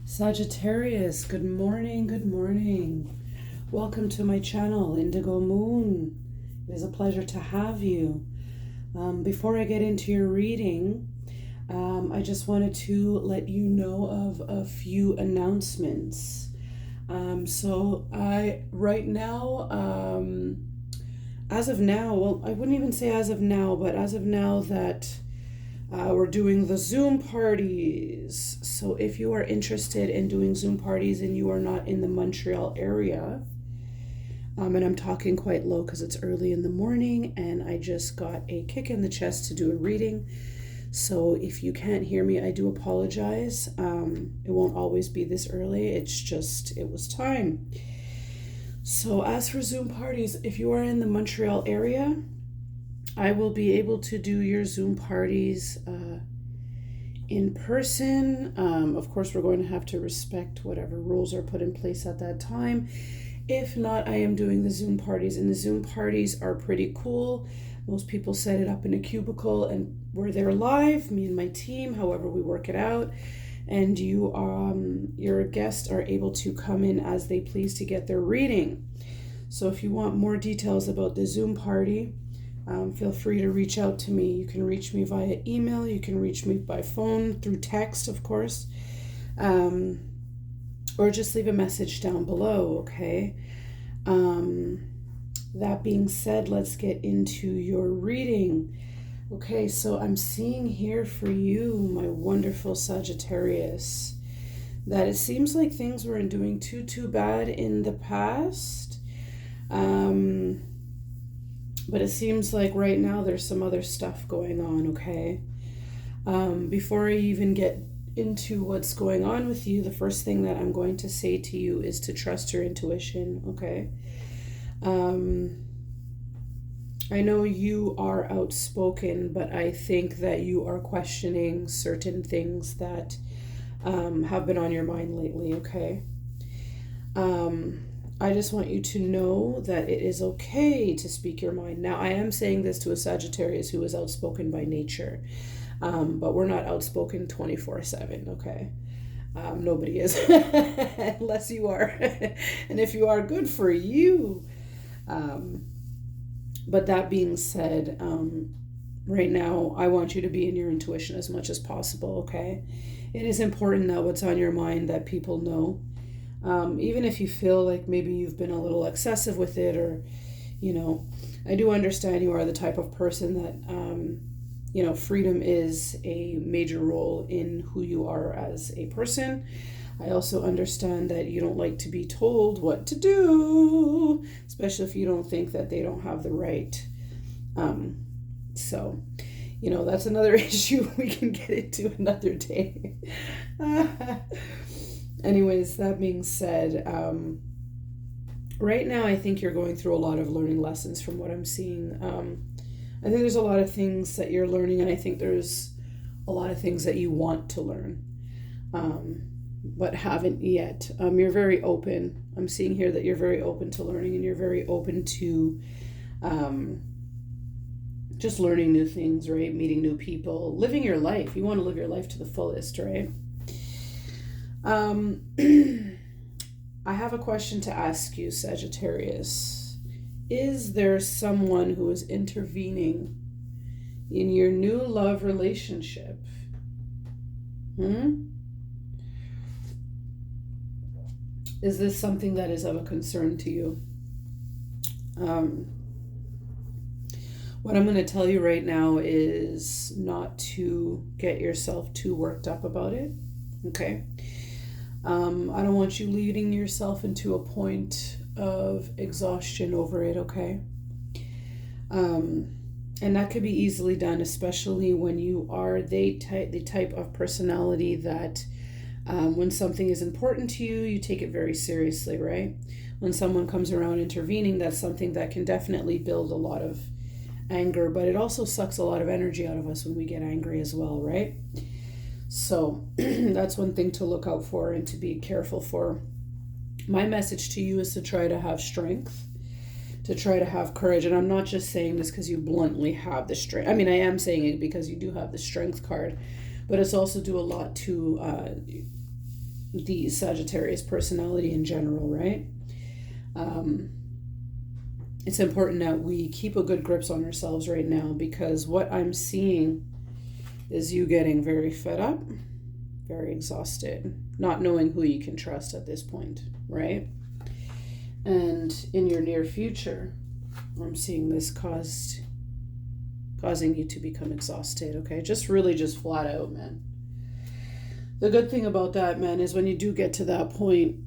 Sagittarius, good morning, good morning. Welcome to my channel, Indigo Moon. It is a pleasure to have you. Before I get into your reading, I just wanted to let you know of a few announcements. Right now, as of now, well, I wouldn't even say as of now, but as of now that we're doing the Zoom parties. So if you are interested in doing Zoom parties and you are not in the Montreal area, and I'm talking quite low because it's early in the morning and I just got a kick in the chest to do a reading. So if you can't hear me, I do apologize. It won't always be this early. It's just, it was time. So as for Zoom parties, if you are in the Montreal area, I will be able to do your Zoom parties in person. Of course, we're going to have to respect whatever rules are put in place at that time. If not, I am doing the Zoom parties, and the Zoom parties are pretty cool. Most people set it up in a cubicle, and we're there live, me and my team, however we work it out. And your guests are able to come in as they please to get their reading. So if you want more details about the Zoom party, feel free to reach out to me. You can reach me via email. You can reach me by phone, through text, of course, or just leave a message down below, okay? That being said, let's get into your reading. Okay, so I'm seeing here for you, my wonderful Sagittarius, that it seems like things weren't doing too bad in the past. But it seems like right now there's some other stuff going on, okay? Before I even get into what's going on with you, the first thing that I'm going to say to you is to trust your intuition, okay? I know you are outspoken, but I think that you are questioning certain things that have been on your mind lately, okay? I just want you to know that it is okay to speak your mind. Now, I am saying this to a Sagittarius who is outspoken by nature, but we're not outspoken 24/7, okay? Nobody is, unless you are. And if you are, good for you. But that being said, right now, I want you to be in your intuition as much as possible, okay? It is important that what's on your mind that people know. Even if you feel like maybe you've been a little excessive with it, or, I do understand you are the type of person that, freedom is a major role in who you are as a person. I also understand that you don't like to be told what to do, especially if you don't think that they don't have the right. So, that's another issue we can get into another day. Anyways, that being said, right now I think you're going through a lot of learning lessons from what I'm seeing. I think there's a lot of things that you're learning, and I think there's a lot of things that you want to learn, but haven't yet. You're very open. I'm seeing here that you're very open to learning, and you're very open to just learning new things, right? Meeting new people, living your life. You want to live your life to the fullest, right? I have a question to ask you, Sagittarius. Is there someone who is intervening in your new love relationship? Is this something that is of a concern to you? What I'm going to tell you right now is not to get yourself too worked up about it, okay? I don't want you leading yourself into a point of exhaustion over it, okay? And that could be easily done, especially when you are the type of personality that when something is important to you, you take it very seriously, right? When someone comes around intervening, that's something that can definitely build a lot of anger, but it also sucks a lot of energy out of us when we get angry as well, right? So that's one thing to look out for and to be careful for. My message to you is to try to have strength, to try to have courage. And I'm not just saying this because you bluntly have the strength. I mean, I am saying it because you do have the strength card, but it's also do a lot to the Sagittarius personality in general, right? It's important that we keep a good grips on ourselves right now, because what I'm seeing is you getting very fed up, very exhausted, not knowing who you can trust at this point, right? And in your near future, I'm seeing this causing you to become exhausted, okay? Just flat out, man. The good thing about that, man, is when you do get to that point,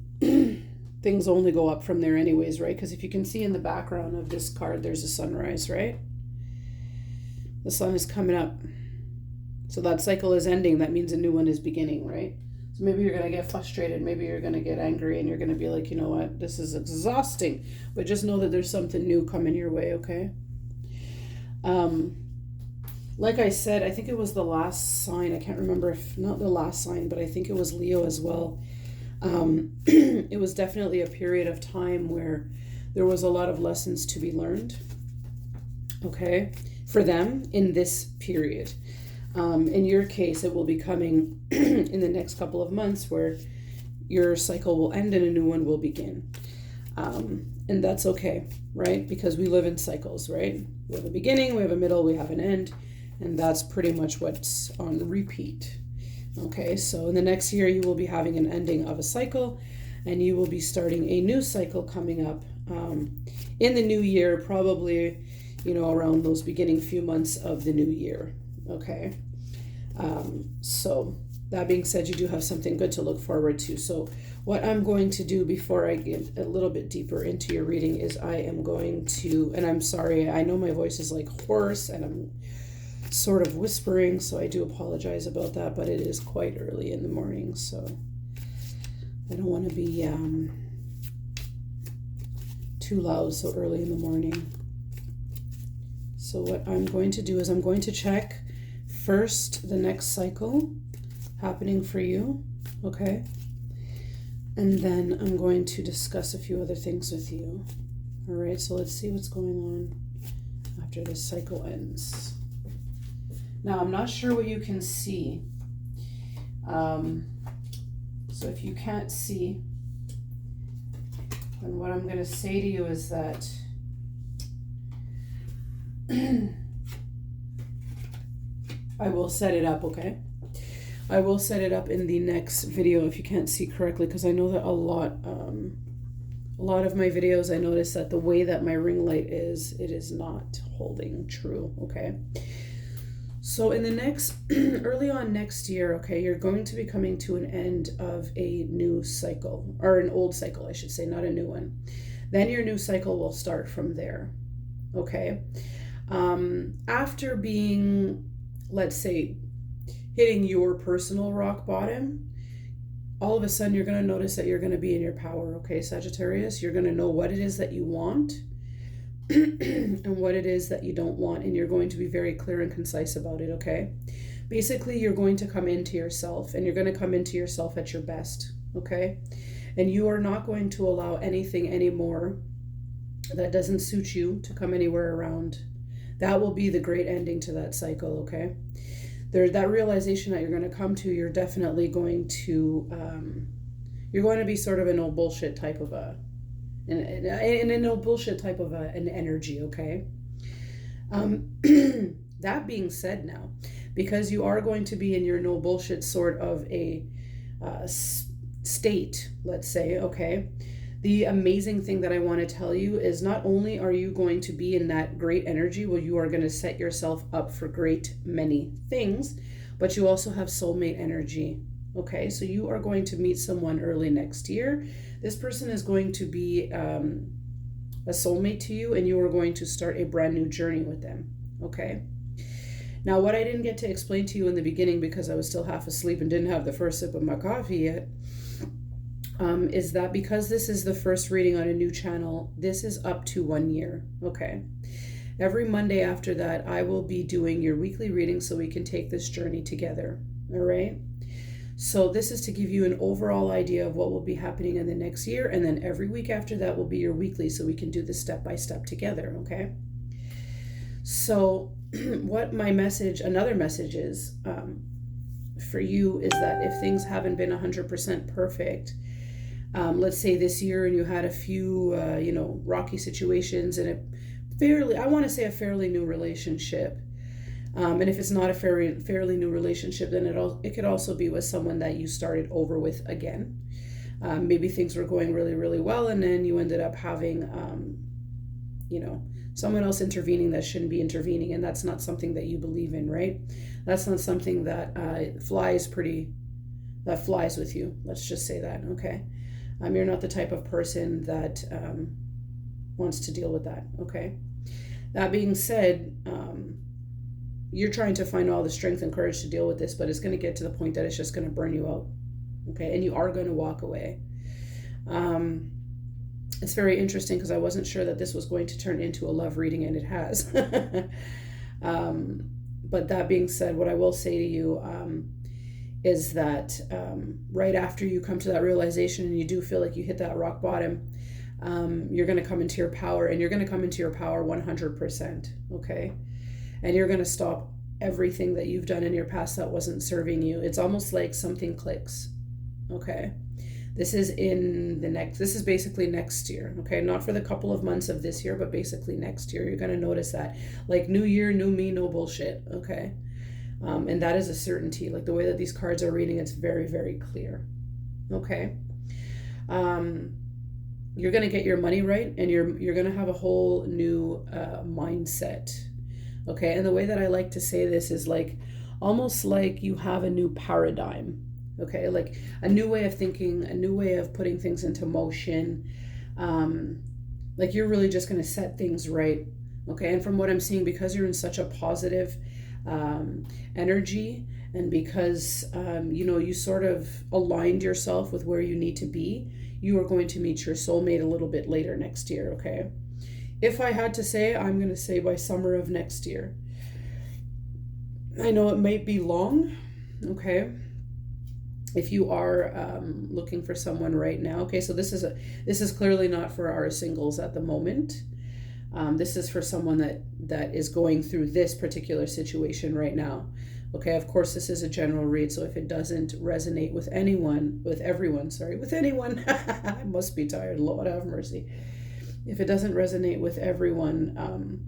things only go up from there anyways, right? Because if you can see in the background of this card, there's a sunrise, right? The sun is coming up. So that cycle is ending. That means a new one is beginning, right? So maybe you're going to get frustrated. Maybe you're going to get angry, and you're going to be like, you know what? This is exhausting. But just know that there's something new coming your way, okay? Like I said, I think it was the last sign. I can't remember if not the last sign, but I think it was Leo as well. It was definitely a period of time where there was a lot of lessons to be learned, okay, for them in this period. In your case, it will be coming in the next couple of months, where your cycle will end and a new one will begin. And that's okay, right? Because we live in cycles, right? We have a beginning, we have a middle, we have an end, and that's pretty much what's on repeat. Okay, so in the next year, you will be having an ending of a cycle, and you will be starting a new cycle coming up in the new year, probably, around those beginning few months of the new year. Okay, so that being said, you do have something good to look forward to. So what I'm going to do before I get a little bit deeper into your reading is I am going to, and I'm sorry, I know my voice is like hoarse and I'm sort of whispering, so I do apologize about that, but it is quite early in the morning, so I don't want to be too loud so early in the morning. So what I'm going to do is I'm going to check first the next cycle happening for you, okay? And then I'm going to discuss a few other things with you. All right, so let's see what's going on after this cycle ends. Now, I'm not sure what you can see. So if you can't see, then what I'm going to say to you is that I will set it up, okay? I will set it up in the next video if you can't see correctly, because I know that a lot of my videos, I notice that the way that my ring light is, it is not holding true, okay? So in the next, early on next year, okay, you're going to be coming to an end of a new cycle, or an old cycle, I should say, not a new one. Then your new cycle will start from there, okay? After being, let's say, hitting your personal rock bottom, all of a sudden you're going to notice that you're going to be in your power, okay, Sagittarius? You're going to know what it is that you want and what it is that you don't want, and you're going to be very clear and concise about it, okay? Basically, you're going to come into yourself, and you're going to come into yourself at your best, okay? And you are not going to allow anything anymore that doesn't suit you to come anywhere around. That will be the great ending to that cycle, okay? That realization that you're going to come to, you're definitely going to, you're going to be sort of a no bullshit type of in a no bullshit type of an energy, okay? That being said now, because you are going to be in your no bullshit sort of a state, let's say, okay? The amazing thing that I want to tell you is not only are you going to be in that great energy where you are going to set yourself up for great many things, but you also have soulmate energy, okay? So you are going to meet someone early next year. This person is going to be a soulmate to you, and you are going to start a brand new journey with them, okay? Now, what I didn't get to explain to you in the beginning because I was still half asleep and didn't have the first sip of my coffee yet, is that because this is the first reading on a new channel, this is up to 1 year, okay? Every Monday after that, I will be doing your weekly reading so we can take this journey together, all right? So this is to give you an overall idea of what will be happening in the next year, and then every week after that will be your weekly so we can do this step by step together, okay? So what my message, another message is, for you is that if things haven't been 100% perfect, let's say this year, and you had a few, rocky situations in I want to say a fairly new relationship. And if it's not a fairly new relationship, then it could also be with someone that you started over with again. Maybe things were going really, really well, and then you ended up having, someone else intervening that shouldn't be intervening, and that's not something that you believe in, right? That's not something that flies with you. Let's just say that, okay? You're not the type of person that wants to deal with that, okay? That being said, you're trying to find all the strength and courage to deal with this, but it's going to get to the point that it's just going to burn you out, okay? And you are going to walk away. It's very interesting because I wasn't sure that this was going to turn into a love reading, and it has. But that being said, what I will say to you is that right after you come to that realization and you do feel like you hit that rock bottom, you're going to come into your power, and you're going to come into your power 100%, okay? And you're going to stop everything that you've done in your past that wasn't serving you. It's almost like something clicks, okay? This is basically next year, okay? Not for the couple of months of this year, but basically next year. You're going to notice that. Like, new year, new me, no bullshit, okay? And that is a certainty. Like, the way that these cards are reading, it's very, very clear, okay? You're going to get your money right, and you're going to have a whole new mindset, okay? And the way that I like to say this is like, almost like you have a new paradigm, okay? Like a new way of thinking, a new way of putting things into motion. Like you're really just going to set things right, okay? And from what I'm seeing, because you're in such a positive energy, and because, you sort of aligned yourself with where you need to be, you are going to meet your soulmate a little bit later next year, okay? If I had to say, I'm going to say by summer of next year. I know it might be long, okay? If you are looking for someone right now, okay, so this is clearly not for our singles at the moment. This is for someone that is going through this particular situation right now. Okay, of course, this is a general read, so if it doesn't resonate with anyone, with anyone, I must be tired, Lord have mercy. If it doesn't resonate with everyone,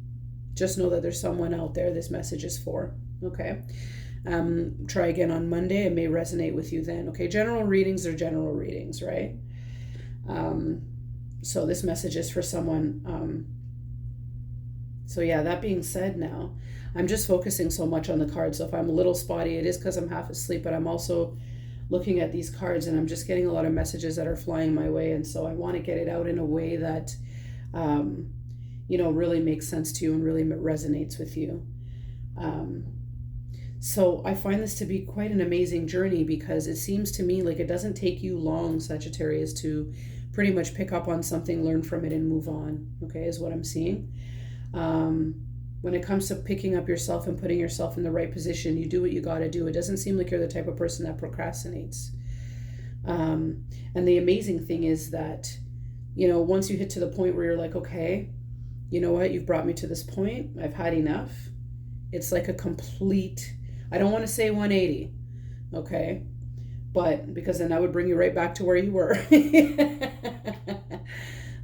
just know that there's someone out there this message is for, okay? Try again on Monday. It may resonate with you then, okay? General readings are general readings, right? So this message is for someone. So yeah, that being said, now I'm just focusing so much on the cards. So if I'm a little spotty, it is because I'm half asleep, but I'm also looking at these cards, and I'm just getting a lot of messages that are flying my way. And so I want to get it out in a way that, really makes sense to you and really resonates with you. So I find this to be quite an amazing journey, because it seems to me like it doesn't take you long, Sagittarius, to pretty much pick up on something, learn from it, and move on, okay, is what I'm seeing. When it comes to picking up yourself and putting yourself in the right position, you do what you got to do. It doesn't seem like you're the type of person that procrastinates. And the amazing thing is that, once you hit to the point where you're like, okay, you know what, you've brought me to this point, I've had enough. It's like a complete, I don't want to say 180, okay? But because then that would bring you right back to where you were.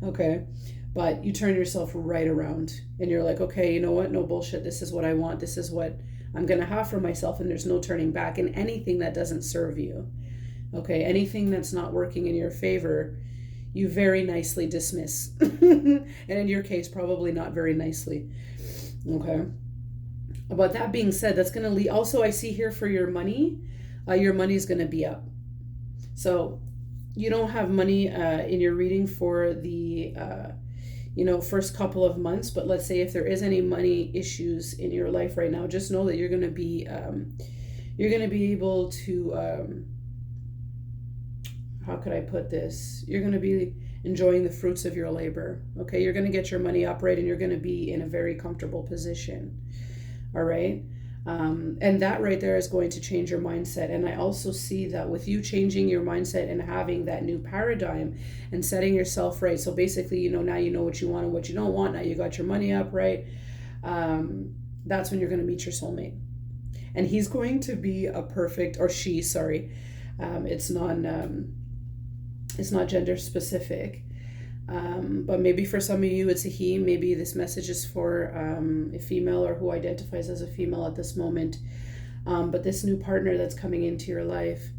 Okay? But you turn yourself right around, and you're like, okay, you know what? No bullshit. This is what I want. This is what I'm going to have for myself, and there's no turning back. And anything that doesn't serve you, okay, anything that's not working in your favor, you very nicely dismiss. And in your case, probably not very nicely, okay? But that being said, that's going to lead. Also, I see here for your money is going to be up. So you don't have money in your reading for the first couple of months, but let's say if there is any money issues in your life right now, just know that you're going to be able to, how could I put this? You're going to be enjoying the fruits of your labor, okay? You're going to get your money up, right? And you're going to be in a very comfortable position, all right? And that right there is going to change your mindset. And I also see that with you changing your mindset and having that new paradigm and setting yourself right. So basically, now you know what you want and what you don't want. Now you got your money up, right? That's when you're going to meet your soulmate. and he's going to be a perfect, or she, sorry, it's not gender specific. But maybe for some of you it's a he. Maybe this message is for a female or who identifies as a female at this moment. But this new partner that's coming into your life,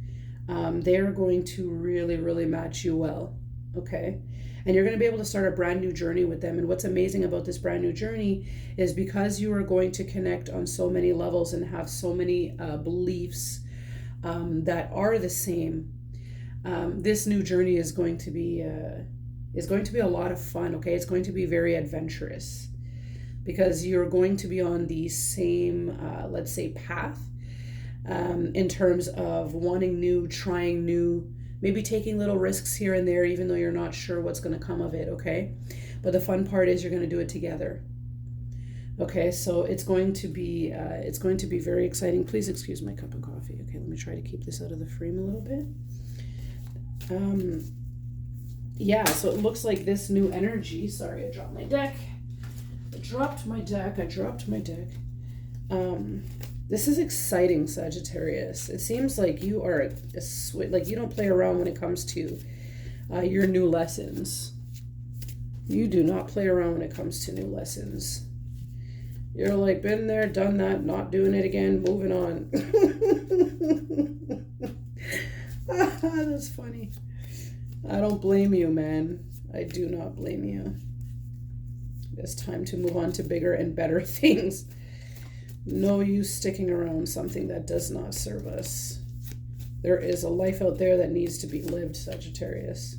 they're going to really, really match you well, okay? And you're going to be able to start a brand new journey with them. And what's amazing about this brand new journey is because you are going to connect on so many levels and have so many beliefs that are the same. This new journey is going to be a lot of fun, okay? It's going to be very adventurous because you're going to be on the same, let's say, path in terms of wanting new, trying new, maybe taking little risks here and there, even though you're not sure what's going to come of it, okay? But the fun part is you're going to do it together. Okay, so it's going to be very exciting. Please excuse my cup of coffee. Okay, let me try to keep this out of the frame a little bit. Yeah, so it looks like this new energy, sorry, I dropped my deck. This is exciting, Sagittarius. It seems like you are like you don't play around when it comes to your new lessons. You do not play around when it comes to new lessons. You're like, been there, done that, not doing it again, moving on. That's funny. I don't blame you, man. I do not blame you. It's time to move on to bigger and better things. No use sticking around something that does not serve us. There is a life out there that needs to be lived, Sagittarius.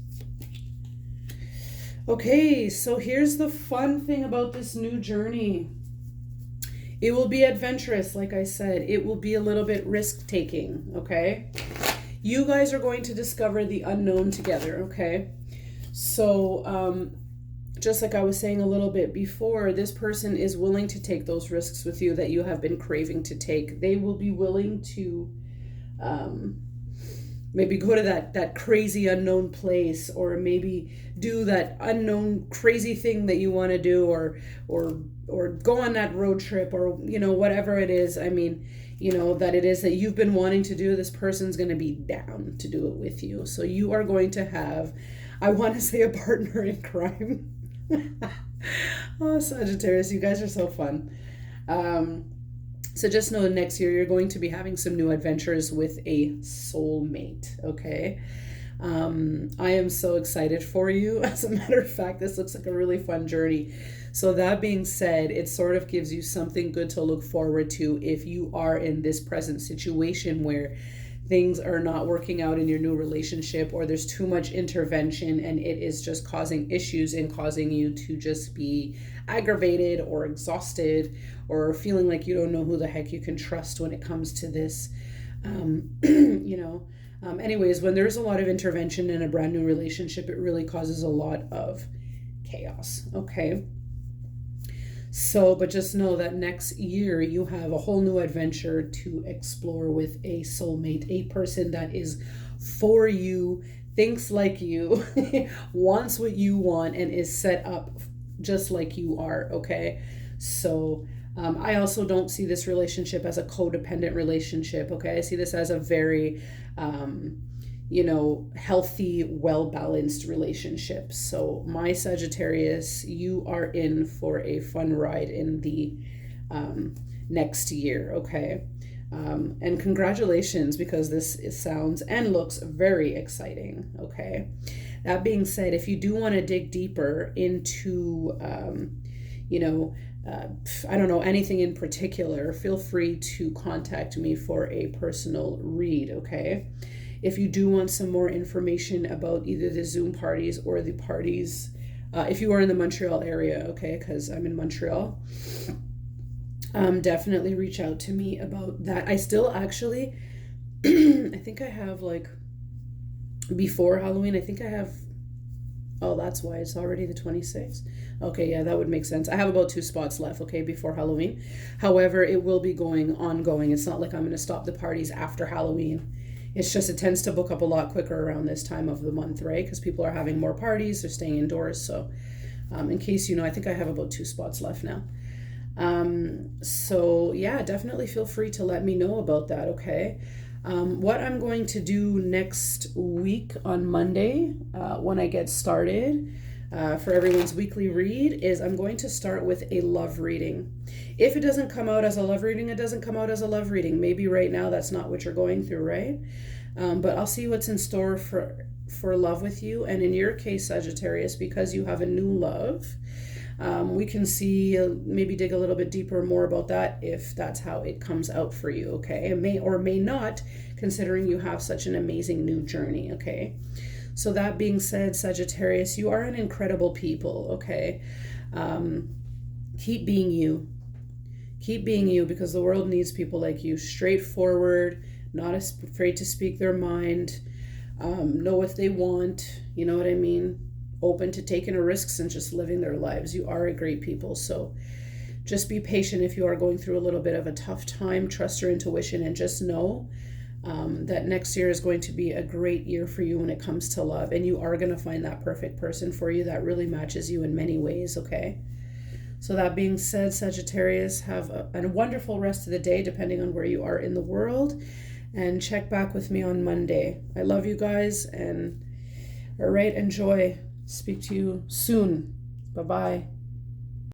Okay, so here's the fun thing about this new journey. It will be adventurous, like I said. It will be a little bit risk-taking, okay? You guys are going to discover the unknown together, okay? So, just like I was saying a little bit before, this person is willing to take those risks with you that you have been craving to take. They will be willing to maybe go to that crazy unknown place, or maybe do that unknown crazy thing that you want to do, or go on that road trip, or, you know, whatever it is. I mean, you know, that it is that you've been wanting to do, this person's going to be down to do it with you. So you are going to have, I want to say, a partner in crime. Oh, Sagittarius, you guys are so fun. So just know next year you're going to be having some new adventures with a soulmate, okay? I am so excited for you. As a matter of fact, this looks like a really fun journey. So that being said, it sort of gives you something good to look forward to if you are in this present situation where things are not working out in your new relationship, or there's too much intervention and it is just causing issues and causing you to just be aggravated or exhausted, or feeling like you don't know who the heck you can trust when it comes to this. Anyways, when there's a lot of intervention in a brand new relationship, it really causes a lot of chaos, okay? So, but just know that next year you have a whole new adventure to explore with a soulmate, a person that is for you, thinks like you, wants what you want, and is set up just like you are, okay? So, I also don't see this relationship as a codependent relationship, okay? I see this as a very, healthy, well-balanced relationship. So my Sagittarius, you are in for a fun ride in the next year, okay? And congratulations, because this sounds and looks very exciting, okay? That being said, if you do want to dig deeper into, I don't know, anything in particular, feel free to contact me for a personal read, okay? If you do want some more information about either the Zoom parties or the parties, if you are in the Montreal area, okay, because I'm in Montreal, definitely reach out to me about that. I still actually, I think I have, like, before Halloween, I think I have, oh, that's why it's already the 26th. Okay, yeah, that would make sense. I have about 2 spots left, okay, before Halloween. However, it will be ongoing. It's not like I'm going to stop the parties after Halloween. It's just, it tends to book up a lot quicker around this time of the month, right? Because people are having more parties, they're staying indoors. So in case you know, I think I have about 2 spots left now. So yeah, definitely feel free to let me know about that, okay? What I'm going to do next week on Monday, when I get started, for everyone's weekly read, is I'm going to start with a love reading. If it doesn't come out as a love reading, it doesn't come out as a love reading. Maybe right now that's not what you're going through, right? But I'll see what's in store for love with you. And in your case, Sagittarius, because you have a new love, we can see, maybe dig a little bit deeper more about that if that's how it comes out for you, okay? It may or may not, considering you have such an amazing new journey, okay? So that being said, Sagittarius, you are an incredible people, okay? Keep being you. Keep being you, because the world needs people like you, straightforward, not afraid to speak their mind, know what they want, you know what I mean? Open to taking risks and just living their lives. You are a great people. So just be patient if you are going through a little bit of a tough time. Trust your intuition and just know that next year is going to be a great year for you when it comes to love. And you are going to find that perfect person for you that really matches you in many ways, okay? So that being said, Sagittarius, have a wonderful rest of the day, depending on where you are in the world. And check back with me on Monday. I love you guys. And all right, enjoy. Speak to you soon. Bye-bye.